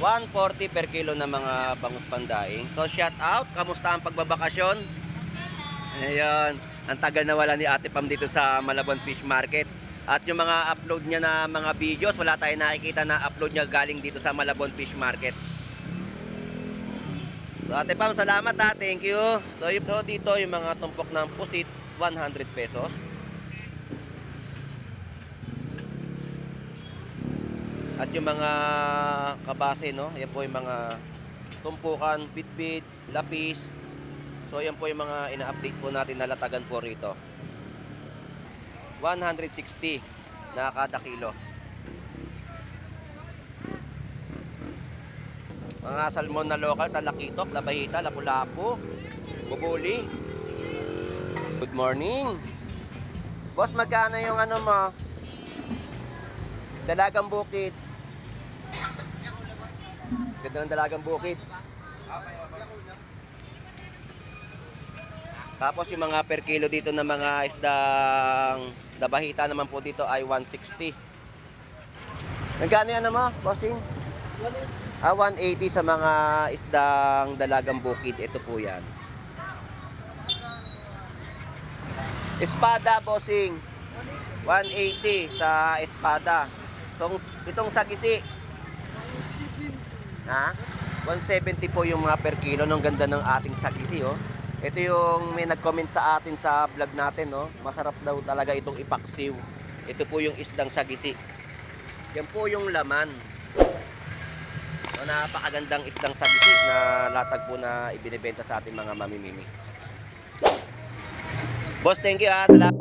140 per kilo na mga bangus pandaing. So shout out, kamusta ang pagbabakasyon? Ayun, ang tagal na wala ni Ate Pam dito sa Malabon Fish Market. At yung mga upload niya na mga videos, wala tayong nakikita na upload niya galing dito sa Malabon Fish Market. So Ate Pam, salamat ha, thank you. So dito yung mga tumpok ng pusit, 100 pesos. At yung mga kabase, no? Yan po yung mga tumpukan, bitbit, lapis. So yan po yung mga ina-update po natin na latagan po rito. 160 na kada kilo. Mga salmon na local, talakitok, labahita, lapu-lapu, bubuli. Good morning. Boss, magkano yung ano mo? Dalagang bukid. Ganda ng dalagang bukid. Tapos yung mga per kilo dito na mga isdang labahita naman po dito ay 160. Magkano yan naman, bossing? 180 sa mga isdang dalagang bukid. Ito po yan. Espada, bossing. 180 sa espada. Itong sagisi. Ha? 170 po yung mga per kilo. Ang ganda ng ating sagisi, oh. Ito yung may nag-comment sa atin sa vlog natin, no? Masarap daw talaga itong ipaksiw. Ito po yung isdang sagisi. Yan po yung laman. So, napakagandang isdang sagisi na latag po na ibinibenta sa ating mga mamimili. Boss, thank you ha. Salamat.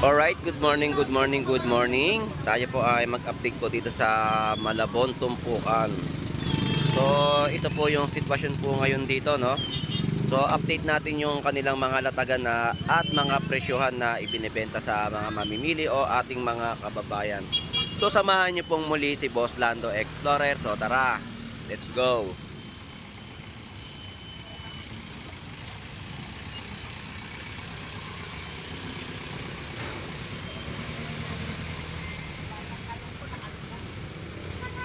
Alright, good morning, good morning, good morning. Tayo po ay mag-update po dito sa Malabon, Tumpukan. So, ito po yung sitwasyon po ngayon dito, no? So, update natin yung kanilang mga latagan na at mga presyohan na ibinebenta sa mga mamimili o ating mga kababayan. So, samahan niyo pong muli si Boss Lando Explorer. So, tara, let's go!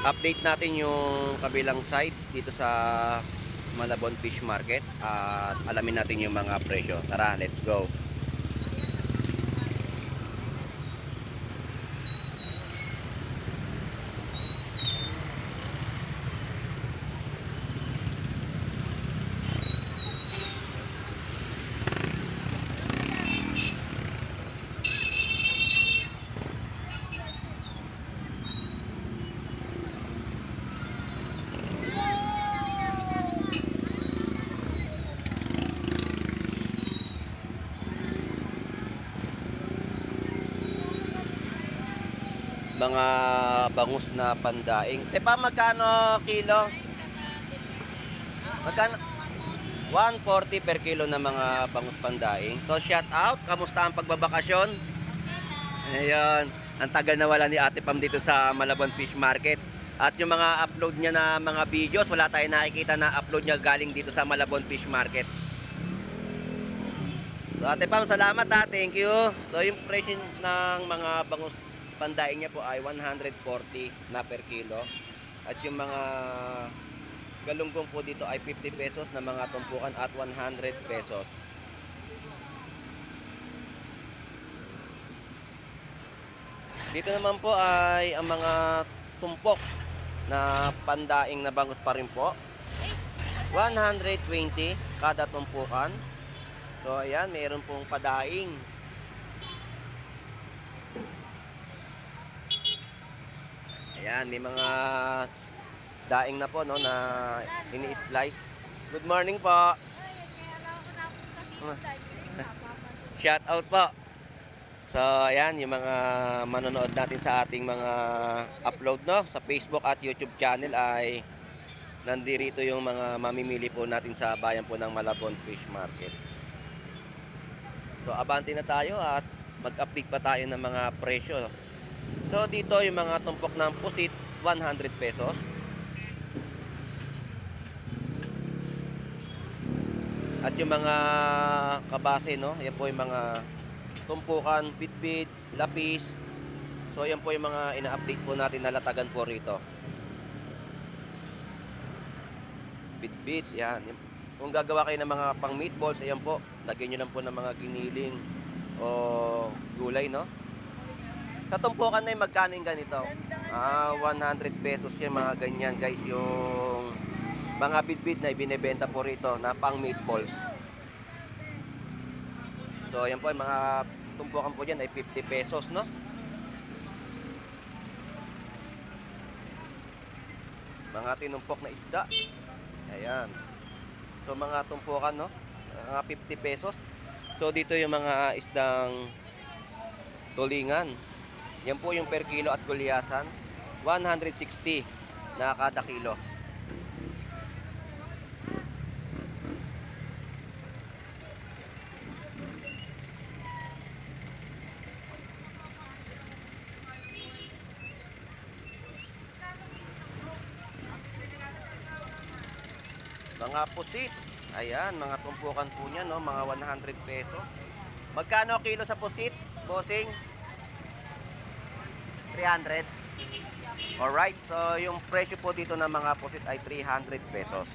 Update natin yung kabilang side dito sa Malabon Fish Market at alamin natin yung mga presyo. Tara, let's go. Mga bangus na pandaing. Tepa, magkano kilo? Magkano? 140 per kilo na mga bangus pandaing. So shout out, kamusta ang pagbabakasyon? Ayun, ang tagal na wala ni Ate Pam dito sa Malabon Fish Market. At yung mga upload niya na mga videos, wala tayong nakikita na upload niya galing dito sa Malabon Fish Market. So Ate Pam, salamat ha, thank you. So yung presyo ng mga bangus pandaing niya po ay 140 na per kilo. At yung mga galunggong po dito ay 50 pesos na mga tumpukan at 100 pesos. Dito naman po ay ang mga tumpok na pandaing na bangus pa rin po. 120 kada tumpukan. So ayan, mayroon pong padaing. Ayan, may mga daing na po, no, na ini-slice. Good morning po. Shout out po. So, ayan, yung mga manonood natin sa ating mga upload, no, sa Facebook at YouTube channel ay nandirito yung mga mamimili po natin sa bayan po ng Malabon Fish Market. So, abante na tayo at mag-update pa tayo ng mga presyo. So dito yung mga tumpok ng pusit, 100 pesos. At yung mga kabase, no? Yan po yung mga tumpukan, bitbit, lapis. So yan po yung mga ina-update po natin na latagan po rito. Bitbit, yan. Kung gagawa kayo ng mga pang meatballs, ayan po. Lagyan nyo lang po ng mga giniling o gulay, no? Sa tumpukan na yung magkano yung ganito? 100 pesos yung mga ganyan, guys. Yung mga bitbit na ibinebenta po rito na pang meatballs. So, ayan po, yung mga tumpukan po dyan ay 50 pesos, no? Mga tinumpok na isda. Ayan. So, mga tumpukan, no? Mga 50 pesos. So, dito yung mga isdang tulingan. Yan po yung per kilo at gulyasan. 160 na kada kilo. Mga pusit. Ayan, mga tumpukan po niya, no? Mga 100 pesos. Magkano kilo sa pusit, bossing? 300. Alright, so yung presyo po dito ng mga pusit ay 300 pesos.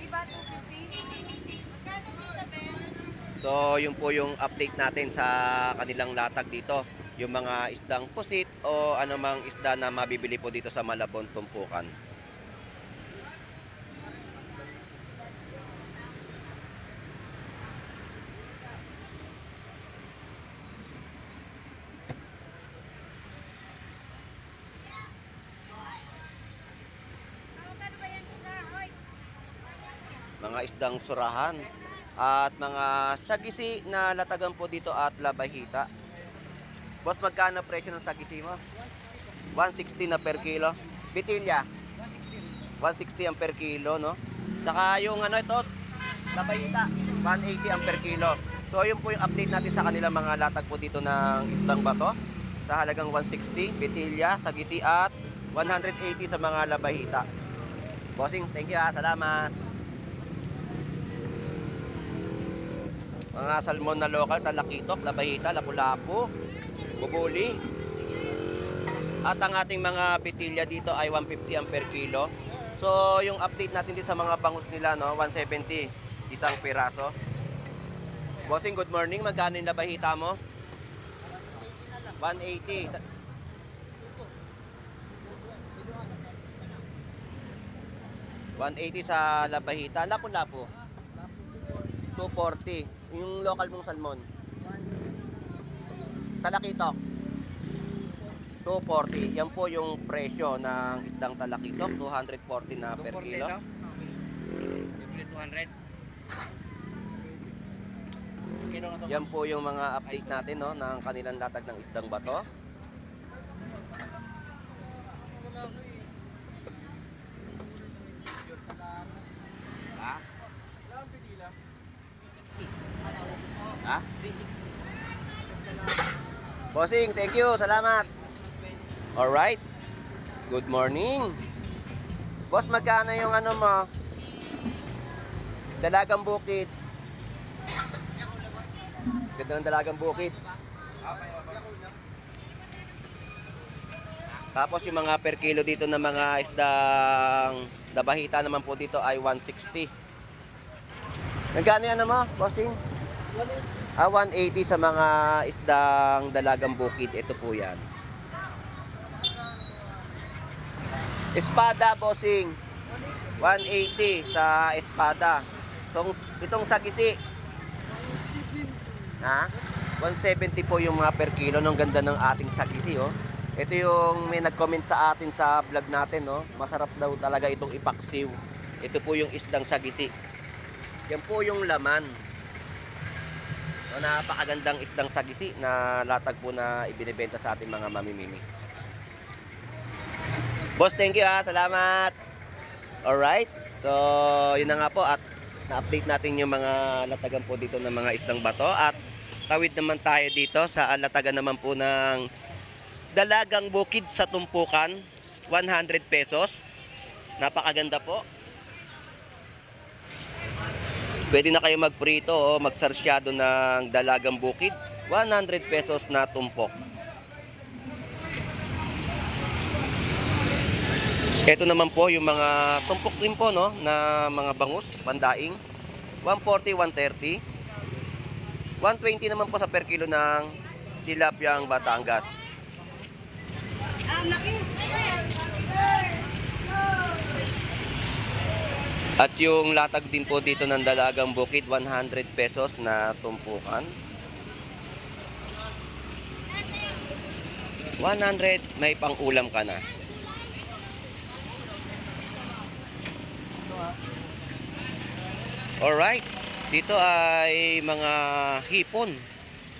Diba 250? So, yun po yung update natin sa kanilang latag dito. Yung mga isdang pusit o anumang isda na mabibili po dito sa Malabon Tumpukan. Mga isdang surahan at mga sagisi na latagan po dito at labahita. Boss, magkano presyo ng sagisi mo? 160 na per kilo. Bitilya 160 ang per kilo, no? Saka yung ano ito, labahita 180 ang per kilo. So yun po yung update natin sa kanilang mga latag po dito ng isdang bato sa halagang 160, bitilya, sagisi at 180 sa mga labahita. Bossing, thank you, salamat. Mga salmon na local, talakitok, labahita, lapu-lapu, bubuli. At ang ating mga bitilya dito ay 150 ang per kilo. So, yung update natin dito sa mga bangus nila, no, 170 isang piraso. Bossing, good morning. Magkano yung labahita mo? 180. 180 sa labahita. Lapu-lapu 240. Yung local mong salmon. Talakitok 240. Yan po yung presyo ng isdang talakitok, 240 na per kilo. 240. Yan po yung mga update natin, no, ng kanilang latag ng isdang bato. Ha? Ha? 360. Bossing, thank you. Salamat. Alright. Good morning. Boss, magkano yung ano mo? Dalagang bukid. Ganda ng dalagang bukid. Tapos yung mga per kilo dito ng mga isdang labahita naman po dito ay 160. Magkano yan mo, bossing? 180 sa mga isdang dalagang bukid. Ito po yan. Espada, bossing. 180 sa espada. Itong sagisi. Ha? 170 po yung mga per kilo. Ang ganda ng ating sagisi, oh. Ito yung may nag-comment sa atin sa vlog natin, no? Masarap daw talaga itong ipaksiw. Ito po yung isdang sagisi. Yan po yung laman. So, napakagandang isdang sagisi na latag po na ibinebenta sa ating mga mamimili. Boss, thank you, salamat. Alright. So, yun na nga po at na-update natin yung mga latagan po dito ng mga isdang bato at tawid naman tayo dito sa latagan naman po ng dalagang bukid sa tumpukan, 100 pesos. Napakaganda po. Pwede na kayo magprito o magsarsyado ng dalagang bukid. 100 pesos na tumpok. Ito naman po yung mga tumpok din po, no, na mga bangus, pandaing. 140, 130. 120 naman po sa per kilo ng tilapyang Batangas. At yung latag din po dito ng dalagang bukid, 100 pesos na tumpukan. 100, may pang-ulam ka na. Alright, dito ay mga hipon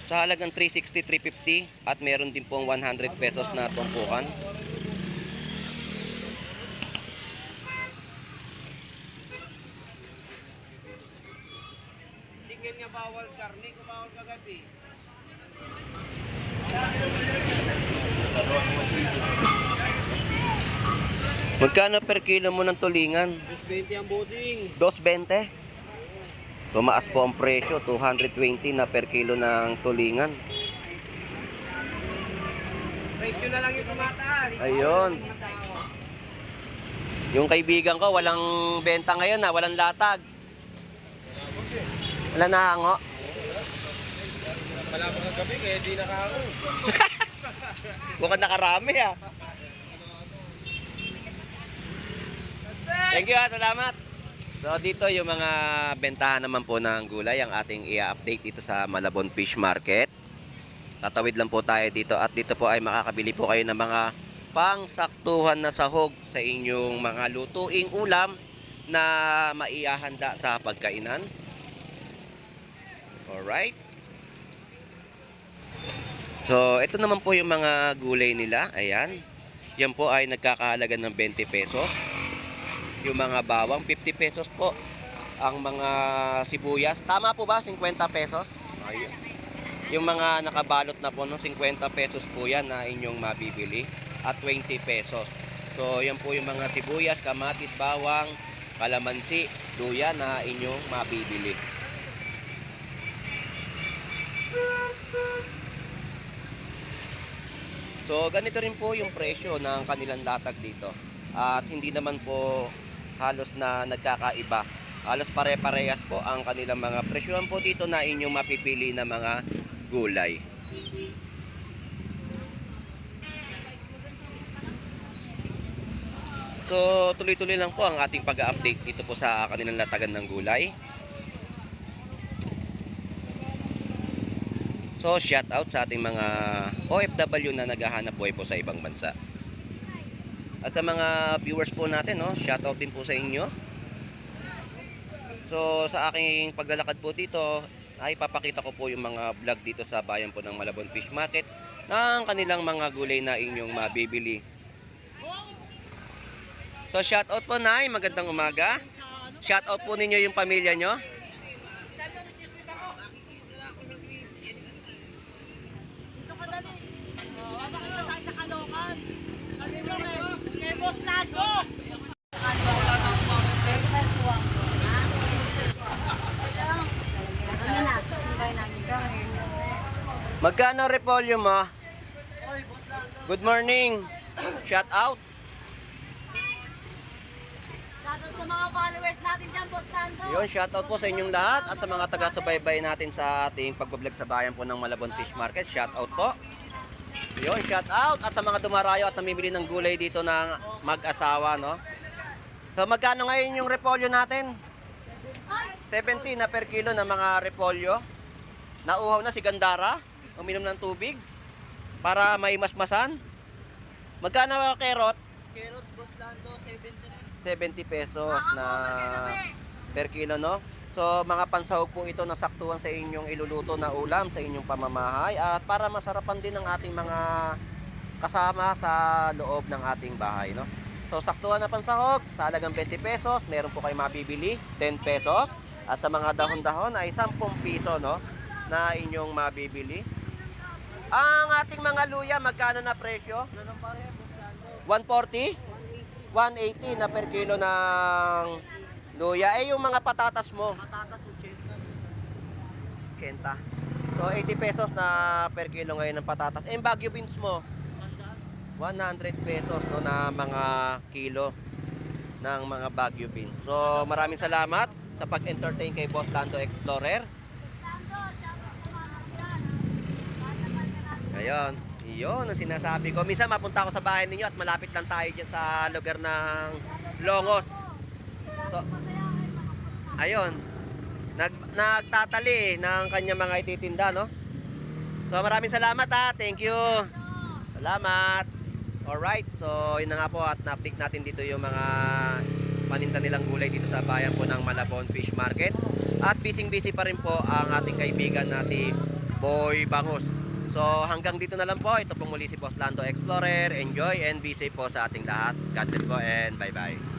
sa halagang 360, 350 at meron din pong 100 pesos na tumpukan. Singin nga bawal karne, kung bawal kagabi. Magkano per kilo mo ng tulingan? 20 ang bossing. 2.20. Tumaas po ang presyo, 220 na per kilo ng tulingan. Presyo na lang yung tumataas. Ayun. Yung kaibigan ko, walang benta ngayon na, walang latag. Wala na hango. Wala pa kagabi, kaya di nakako. Mukhang nakarami ah. Thank you salamat. So dito yung mga bentahan naman po ng gulay ang ating i-update dito sa Malabon Fish Market. Tatawid lang po tayo dito at dito po ay makakabili po kayo ng mga pangsaktuhan na sahog sa inyong mga lutuing ulam na maihahanda sa pagkainan. Alright. So ito naman po yung mga gulay nila. Ayan. Yan po ay nagkakahalaga ng 20 pesos. Yung mga bawang 50 pesos po. Ang mga sibuyas, tama po ba? 50 pesos? Ayun. Yung mga nakabalot na po, no, 50 pesos po yan na inyong mabibili at 20 pesos. So yan po yung mga sibuyas, kamatis, bawang, kalamansi, luya na inyong mabibili. So ganito rin po yung presyo ng kanilang latag dito. At hindi naman po halos na nagkakaiba. Halos pare-parehas po ang kanilang mga presyohan po dito na inyong mapipili na mga gulay. So tuloy-tuloy lang po ang ating pag-update dito po sa kanilang latagan ng gulay. So shout out sa ating mga OFW na naghahanap buhay po sa ibang bansa. At sa mga viewers po natin, no, shout out din po sa inyo. So sa aking paglalakad po dito ay papakita ko po yung mga vlog dito sa bayan po ng Malabon Fish Market ng kanilang mga gulay na inyong mabibili. So shout out po, Nay, magandang umaga. Shout out po ninyo yung pamilya nyo. Magkano repolyo mo? Good morning. Shout out. Shoutout sa mga followers natin dyan, Boss Sando. Yun, shout out po sa inyong lahat at sa mga taga-subaybay natin sa ating pagbablog sa bayan po ng Malabon Fish Market. Shout out po. Yun, shout out at sa mga dumarayo at namimili ng gulay dito ng mag-asawa, no? So magkano ngayon yung repolyo natin? 70 na per kilo na mga repolyo. Nauhaw na si Gandara. Uminom ng tubig para may masmasan. Magkano ang carrot? Carrots, Boss Lando, 70 pesos na per kilo, no? So mga pansahog po ito na saktuhan sa inyong iluluto na ulam sa inyong pamamahay at para masarapan din ang ating mga kasama sa loob ng ating bahay, no? So saktuhan na pansahog sa halagang 20 pesos, meron po kayo mabibili 10 pesos at sa mga dahon-dahon ay 10 piso, no, na inyong mabibili. Ang ating mga luya, magkano na presyo? 140? 180 na per kilo ng luya. Eh yung mga patatas mo? Patatas, 80. 80. So 80 pesos na per kilo ngayon ng patatas. Eh, yung Baguio beans mo? 100 pesos no, na mga kilo ng mga Baguio beans. So maraming salamat sa pag-entertain kay Boss Lando Explorer. Boss Lando, shoutout sa mga dyan. Basta-basta natin. Ayun, iyon ang sinasabi ko. Minsan mapunta ako sa bahay ninyo at malapit lang tayo dyan sa lugar ng Longos. So, ayun, nagtatali ng kanya mga ititinda, no? So maraming salamat ha. Thank you. Salamat. Alright, so yun na nga po at na-update natin dito yung mga paninda nilang gulay dito sa bayan po ng Malabon Fish Market. At busy pa rin po ang ating kaibigan na si Boy Bangus. So hanggang dito na lang po. Ito po muli si Boss Lando Explorer. Enjoy and be safe po sa ating lahat. God bless po and bye bye.